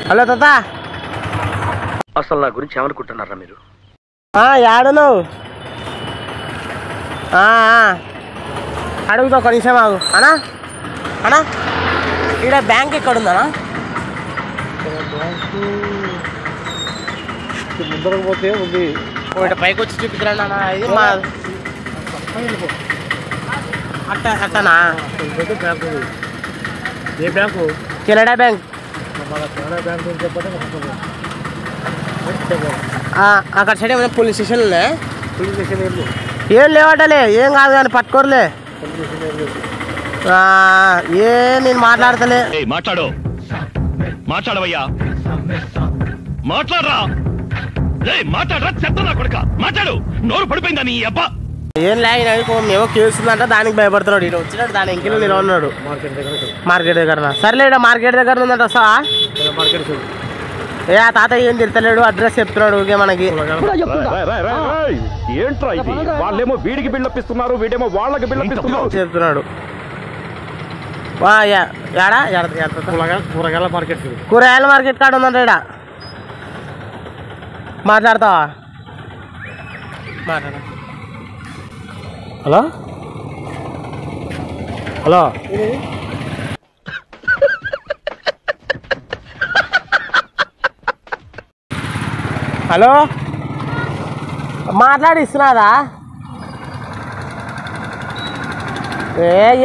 Hello తాత, అసలు నా గురించి ఏమనుకుంటున్నారా మీరు? యాడును అడుగుతా ఒక నిమిషం ఆగు. అన్నా అన్నా ఇక్కడ బ్యాంక్ ఎక్కడుందన్నా? ముందరకు పోతే ఉంది. ఇక్కడ పైకి వచ్చి చూపిద్దాం అన్న. ఇది మా అట్టనా? ఏ bank? Canada bank. Canada bank చెప్పండి. అక్కడ సైడ్ ఏమైనా పోలీస్ స్టేషన్ ఉన్నాయి? పోలీస్ స్టేషన్ ఏం లేవటలే, ఏం కాదు కానీ పట్టుకోరులే. నేను మాట్లాడతలే. మాట్లాడవయ్యా, మాట్లాడరా, మాట్లాడరా, చెత్త కొడుక మాట్లాడు. నోరు పడిపోయిందా నీ అబ్బా? ఏం లేకపో ఏమో కేసుందంట, దానికి భయపడుతున్నాడు. ఇటు వచ్చినాడు, దాని ఇంకిలో నేను ఉన్నాడు మార్కెట్ దగ్గర. సర్లే ఇక్కడ మార్కెట్ దగ్గర ఉందంట, వస్తావా? ఏ తాత ఏం తిడతలేడు, అడ్రస్ చెప్తున్నాడు ఊరికే మనకి. ఏంట్రా ఇది? వాళ్ళేమో వీడికి బిల్డప్పిస్తున్నారు, వీడేమో వాళ్ళకి బిల్డప్పిస్తున్నారు చెప్తున్నాడు. కూరగాయల మార్కెట్. కూరగాయల మార్కెట్ కాడ ఉందంట ఇక్కడ. మాట్లాడతావా? మాట్లాడ. హలో హలో, హలో, మాట్లాడిస్తున్నాదా?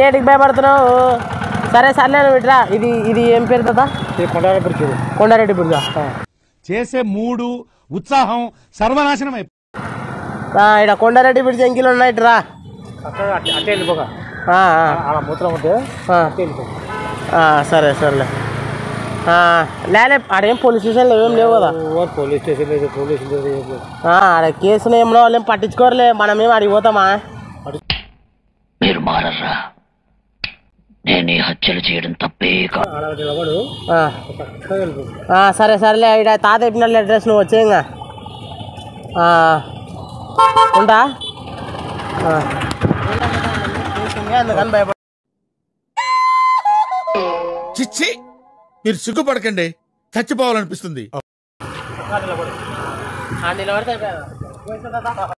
ఏటికి భయపడుతున్నావు? సరే సర్లే విట్రా. ఇది ఏం పేరు కదా? కొండారెడ్డి బుర్జా. చేసే మూడు ఉత్సాహం సర్వనాశనం అయిపోయింది. ఇక్కడ కొండారెడ్డి బ్రిడ్జ్ ఎంకిలు ఉన్నాయి, రా. అట్టే వెళ్ళిపోగా మూత్రం ఉంటే సరే సర్లే. లేలే ఆడేం పోలీస్ స్టేషన్లో ఏం లేవు కదా? పోలీస్ స్టేషన్ లేదు, పోలీస్ లేదు. ఆడ కేసులు ఏమో వాళ్ళు ఏం పట్టించుకోరలే, మనమేం అడిగి పోతామా? మీరు మారర్రా, నేను హత్యలు చేయడం తప్పే కాదు. సరే సర్లే. ఇక్కడ తాత చెప్పినట్లు అడ్రస్ నువ్వు వచ్చేయంగా ఉంటా. అందుకని భయపడ. చిచ్చి, మీరు సిగ్గుపడకండి, చచ్చిపోవాలనిపిస్తుంది.